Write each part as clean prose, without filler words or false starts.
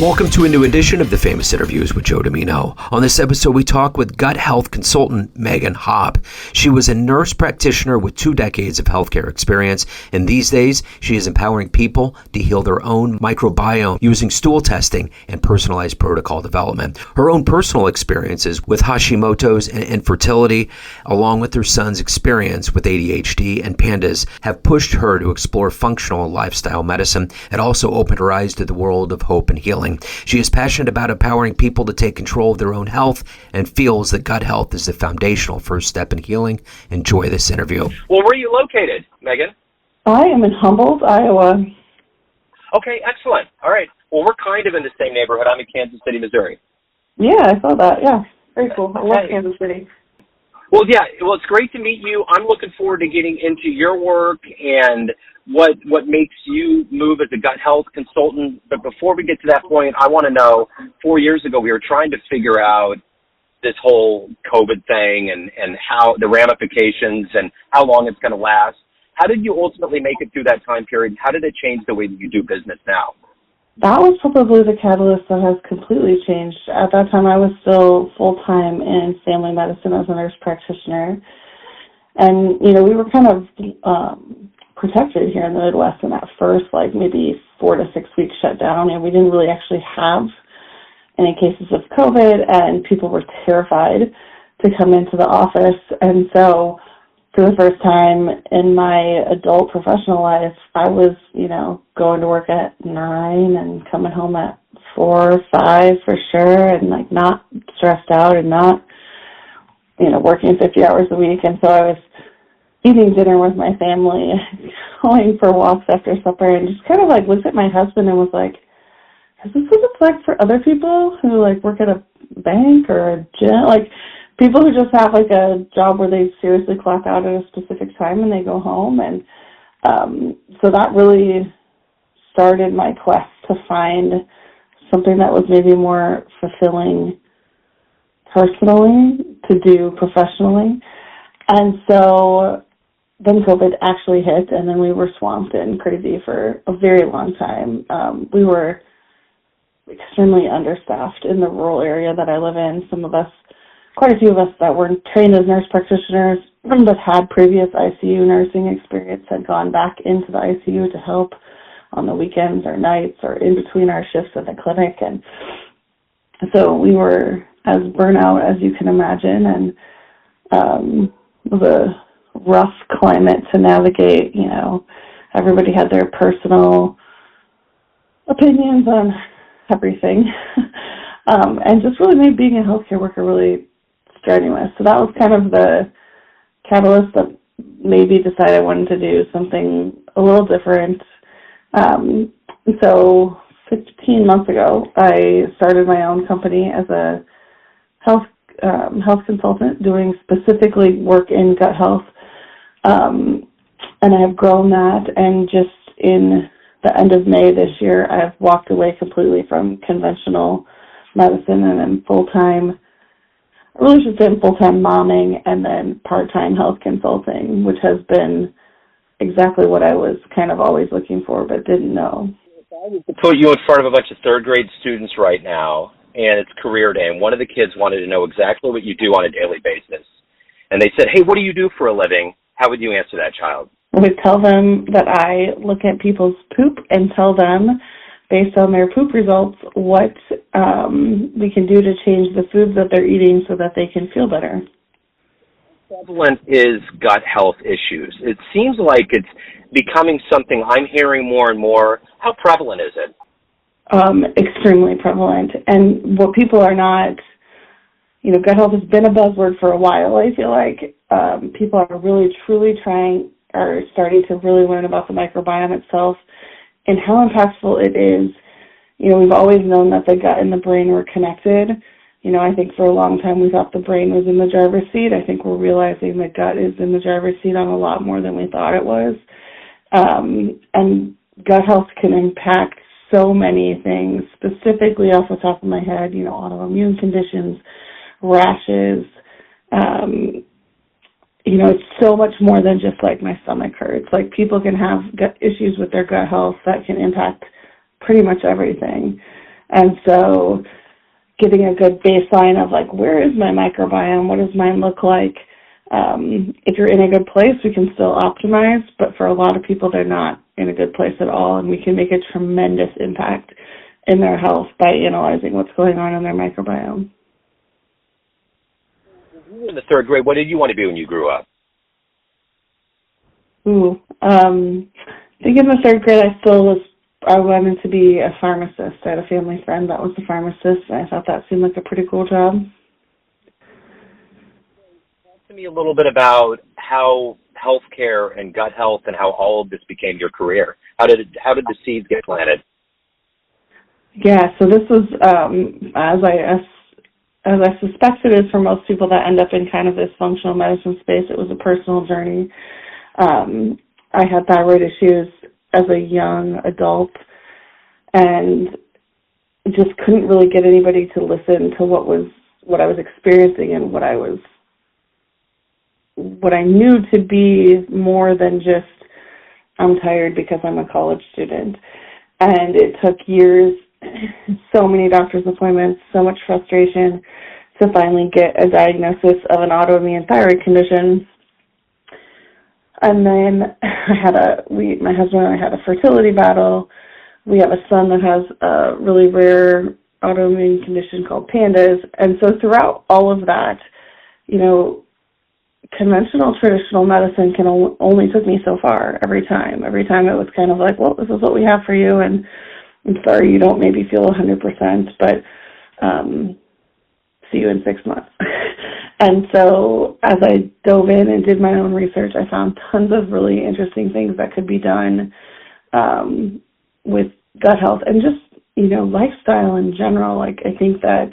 Welcome to a new edition of the Famous Interviews with Joe Dimino. On this episode, we talk with gut health consultant Megan Hopp. She was a nurse practitioner with 2 decades of healthcare experience, and these days, she is empowering people to heal their own microbiome using stool testing and personalized protocol development. Her own personal experiences with Hashimoto's and infertility, along with her son's experience with ADHD and PANDAs, have pushed her to explore functional lifestyle medicine and also opened her eyes to the world of hope and healing. She is passionate about empowering people to take control of their own health and feels that gut health is the foundational first step in healing. Enjoy this interview. Well, where are you located, Megan? I am in Humboldt, Iowa. Okay, excellent. All right. Well, we're kind of in the same neighborhood. I'm in Kansas City, Missouri. Yeah, I saw that. Yeah, very cool. I love Kansas City. Well, yeah. Well, it's great to meet you. I'm looking forward to getting into your work and what makes you move as a gut health consultant. But before we get to that point, I want to know, 4 years ago, we were trying to figure out this whole COVID thing and how the ramifications and how long it's going to last. How did you ultimately make it through that time period? How did it change the way that you do business now? That was probably the catalyst that has completely changed. At that time, I was still full-time in family medicine as a nurse practitioner. And, we were kind of protected here in the Midwest in that first, maybe 4 to 6 weeks shutdown. And we didn't really actually have any cases of COVID, and people were terrified to come into the office. And so for the first time in my adult professional life, I was, going to work at 9 and coming home at 4 or 5 for sure, and not stressed out and not, working 50 hours a week. And so I was eating dinner with my family, going for walks after supper, and just kind of looked at my husband and was like, is this what it's like for other people who work at a bank or a gym? People who just have a job where they seriously clock out at a specific time and they go home. And so that really started my quest to find something that was maybe more fulfilling personally to do professionally. And so then COVID actually hit, and then we were swamped and crazy for a very long time. We were extremely understaffed in the rural area that I live in. Quite a few of us that were trained as nurse practitioners but had previous ICU nursing experience had gone back into the ICU to help on the weekends or nights or in between our shifts at the clinic. And so we were as burnout as you can imagine, and it was a rough climate to navigate. Everybody had their personal opinions on everything, and just really made being a healthcare worker really strenuous. So that was kind of the catalyst that made me decide I wanted to do something a little different. So 15 months ago, I started my own company as a health consultant, doing specifically work in gut health. And I have grown that, and just in the end of May this year, I've walked away completely from conventional medicine, and I'm full-time momming and then part-time health consulting, which has been exactly what I was kind of always looking for but didn't know. If I was to put you in front of a bunch of third-grade students right now, and it's career day, and one of the kids wanted to know exactly what you do on a daily basis, and they said, hey, what do you do for a living? How would you answer that child? I would tell them that I look at people's poop and tell them, based on their poop results, what we can do to change the foods that they're eating so that they can feel better. How prevalent is gut health issues? It seems like it's becoming something I'm hearing more and more. How prevalent is it? Extremely prevalent. And what people are not, gut health has been a buzzword for a while. I feel like people are really, truly starting to really learn about the microbiome itself and how impactful it is. We've always known that the gut and the brain were connected. I think for a long time we thought the brain was in the driver's seat. I think we're realizing the gut is in the driver's seat on a lot more than we thought it was. And gut health can impact so many things, specifically off the top of my head, autoimmune conditions, rashes. It's so much more than just my stomach hurts. People can have gut issues with their gut health that can impact pretty much everything. And so getting a good baseline of, like, where is my microbiome? What does mine look like? If you're in a good place, we can still optimize, but for a lot of people, they're not in a good place at all, and we can make a tremendous impact in their health by analyzing what's going on in their microbiome. In the third grade, what did you want to be when you grew up? I think in the third grade, I wanted to be a pharmacist. I had a family friend that was a pharmacist, and I thought that seemed like a pretty cool job. Talk to me a little bit about how healthcare and gut health and how all of this became your career. How did the seeds get planted? Yeah, so this was, as I suspect it is for most people that end up in kind of this functional medicine space, it was a personal journey. I had thyroid issues as a young adult and just couldn't really get anybody to listen to what I was experiencing and what I knew to be more than just I'm tired because I'm a college student. And it took years, so many doctor's appointments, so much frustration to finally get a diagnosis of an autoimmune thyroid condition. And then my husband and I had a fertility battle. We have a son that has a really rare autoimmune condition called PANDAs. And so throughout all of that, conventional traditional medicine only took me so far every time. Every time it was kind of like, well, this is what we have for you, and I'm sorry you don't maybe feel 100%, but see you in 6 months. And so as I dove in and did my own research, I found tons of really interesting things that could be done with gut health and just, lifestyle in general. Like, I think that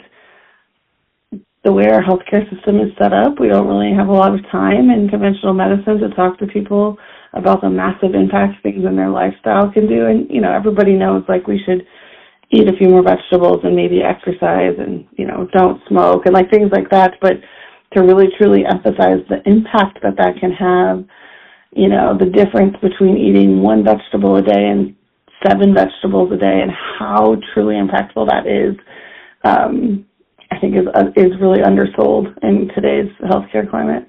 the way our healthcare system is set up, we don't really have a lot of time in conventional medicine to talk to people about the massive impact things in their lifestyle can do. And, everybody knows, like, we should eat a few more vegetables and maybe exercise and, don't smoke and, like, things like that. But to really, truly emphasize the impact that can have, the difference between eating one vegetable a day and 7 vegetables a day and how truly impactful that is, I think is really undersold in today's healthcare climate.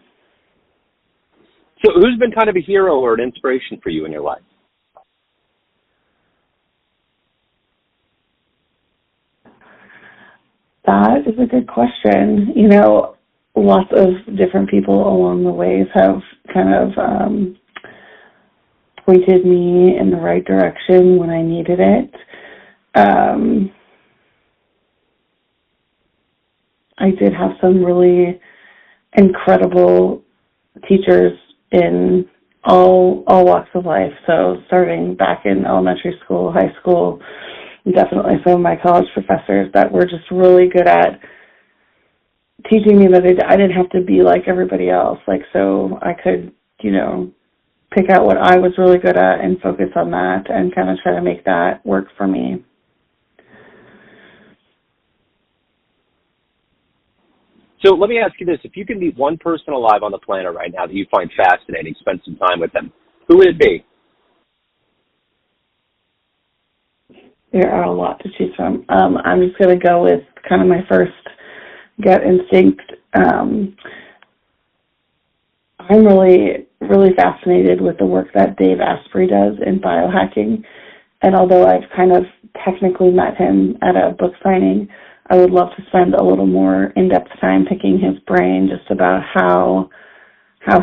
So who's been kind of a hero or an inspiration for you in your life? That is a good question. Lots of different people along the ways have kind of pointed me in the right direction when I needed it. I did have some really incredible teachers in all walks of life. So starting back in elementary school, high school, definitely some of my college professors that were just really good at teaching me that I didn't have to be like everybody else. Like, so I could, pick out what I was really good at and focus on that and kind of try to make that work for me. So let me ask you this. If you can meet one person alive on the planet right now that you find fascinating, spend some time with them, who would it be? There are a lot to choose from. I'm just going to go with kind of my first gut instinct. I'm really, really fascinated with the work that Dave Asprey does in biohacking. And although I've kind of technically met him at a book signing, I would love to spend a little more in-depth time picking his brain just about how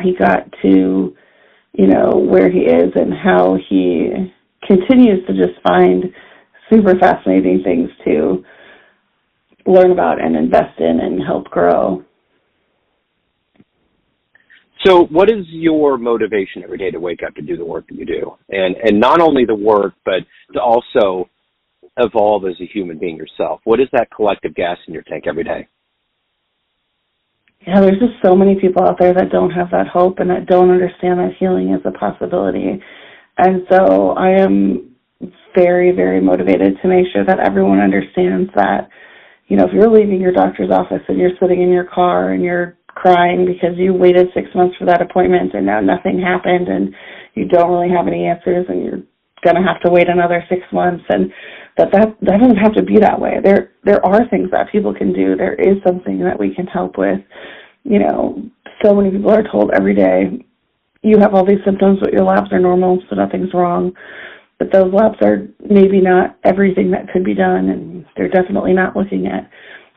he got to, where he is and how he continues to just find super fascinating things to learn about and invest in and help grow. So what is your motivation every day to wake up to do the work that you do? And not only the work, but to also evolve as a human being yourself. What is that collective gas in your tank every day? Yeah, there's just so many people out there that don't have that hope and that don't understand that healing is a possibility. And so I am very, very motivated to make sure that everyone understands that, if you're leaving your doctor's office and you're sitting in your car and you're crying because you waited 6 months for that appointment and now nothing happened and you don't really have any answers and your going to have to wait another 6 months, and that doesn't have to be that way. There are things that people can do. There is something that we can help with. You know, so many people are told every day, you have all these symptoms, but your labs are normal, so nothing's wrong. But those labs are maybe not everything that could be done, and they're definitely not looking at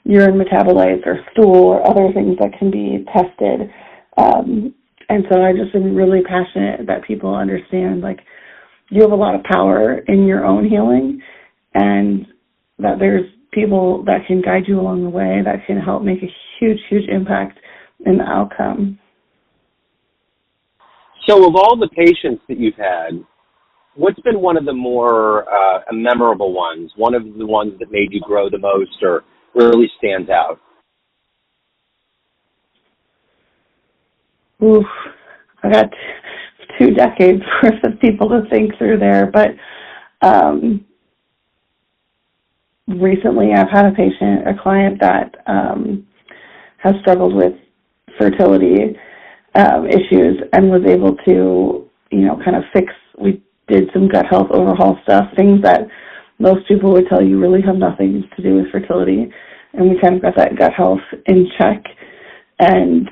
urine metabolites or stool or other things that can be tested. And so I just am really passionate that people understand, like, you have a lot of power in your own healing, and that there's people that can guide you along the way that can help make a huge, huge impact in the outcome. So of all the patients that you've had, what's been one of the more memorable ones, one of the ones that made you grow the most or really stands out? Oof, I got 2 decades worth of people to think through there, but recently I've had a client that has struggled with fertility issues and was able to, you know, kind of fix. We did some gut health overhaul stuff, things that most people would tell you really have nothing to do with fertility, and we kind of got that gut health in check, and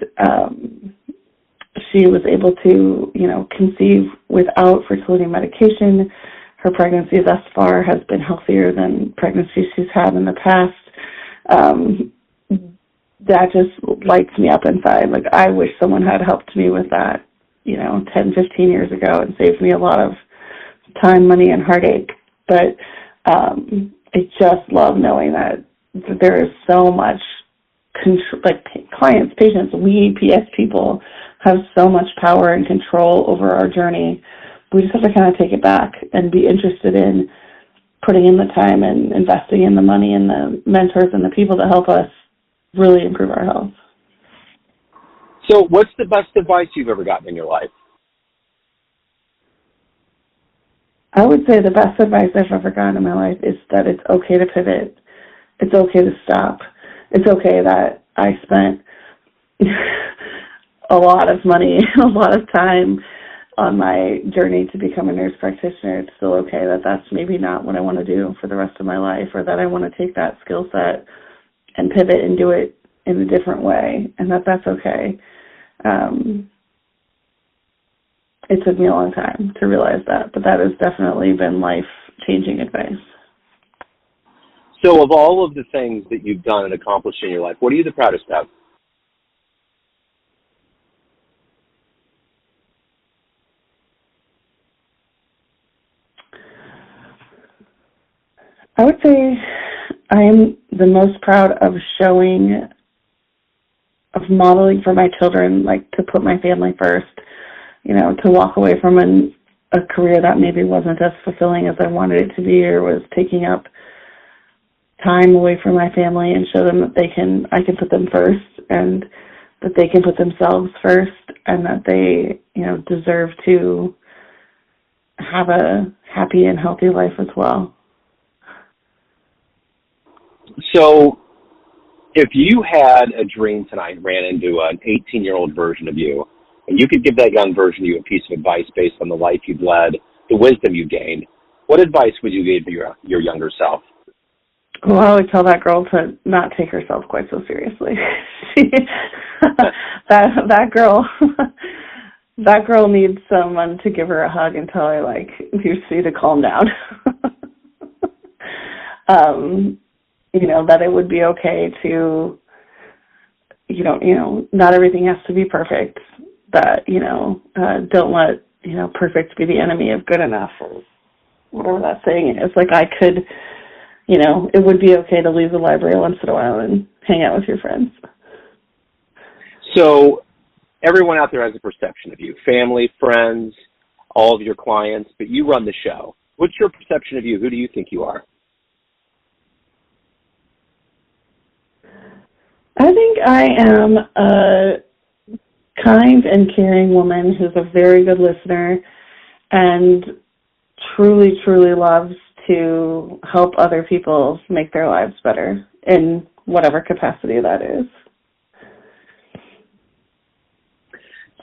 she was able to, you know, conceive without fertility medication. Her pregnancy thus far has been healthier than pregnancies she's had in the past. That just lights me up inside. Like, I wish someone had helped me with that, you know, 10, 15 years ago, and saved me a lot of time, money, and heartache. But I just love knowing that there is so much control, like clients, patients, we PS people have so much power and control over our journey. We just have to kind of take it back and be interested in putting in the time and investing in the money and the mentors and the people that help us really improve our health. So what's the best advice you've ever gotten in your life? I would say the best advice I've ever gotten in my life is that it's okay to pivot. It's okay to stop. It's okay that I spent a lot of money, a lot of time on my journey to become a nurse practitioner. It's still okay that that's maybe not what I want to do for the rest of my life, or that I want to take that skill set and pivot and do it in a different way, and that's okay. It took me a long time to realize that, but that has definitely been life-changing advice. So of all of the things that you've done and accomplished in your life, what are you the proudest of? I would say I am the most proud of modeling for my children, like, to put my family first, you know, to walk away from a career that maybe wasn't as fulfilling as I wanted it to be, or was taking up time away from my family, and show them that I can put them first, and that they can put themselves first, and that they, you know, deserve to have a happy and healthy life as well. So if you had a dream tonight and ran into an 18-year-old version of you, and you could give that young version of you a piece of advice based on the life you've led, the wisdom you gained, what advice would you give to your younger self? Well, I would tell that girl to not take herself quite so seriously. that girl needs someone to give her a hug and tell her, like, you see, to calm down. You know, that it would be okay to, you know, not everything has to be perfect. That, you know, don't let, you know, perfect be the enemy of good enough, or whatever that saying is. Like, I could, you know, it would be okay to leave the library once in a while and hang out with your friends. So everyone out there has a perception of you, family, friends, all of your clients, but you run the show. What's your perception of you? Who do you think you are? I think I am a kind and caring woman who's a very good listener and truly, truly loves to help other people make their lives better in whatever capacity that is.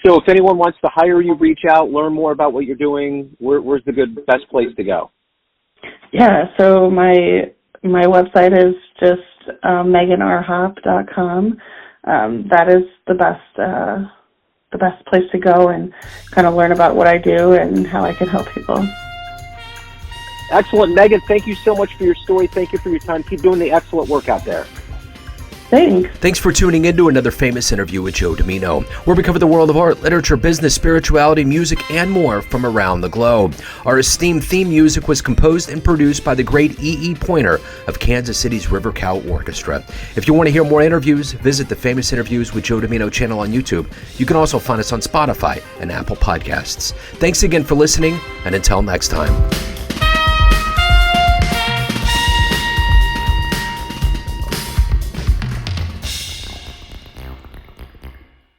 So if anyone wants to hire you, reach out, learn more about what you're doing, where's the best place to go? Yeah, so my website is just meganrhopp.com. That is the best place to go and kind of learn about what I do and how I can help people. Excellent. Megan, thank you so much for your story. Thank you for your time. Keep doing the excellent work out there. Thanks. Thanks for tuning in to another famous interview with Joe Dimino, where we cover the world of art, literature, business, spirituality, music, and more from around the globe. Our esteemed theme music was composed and produced by the great E.E. Pointer of Kansas City's River Cow Orchestra. If you want to hear more interviews, visit the Famous Interviews with Joe Dimino channel on YouTube. You can also find us on Spotify and Apple Podcasts. Thanks again for listening, and until next time.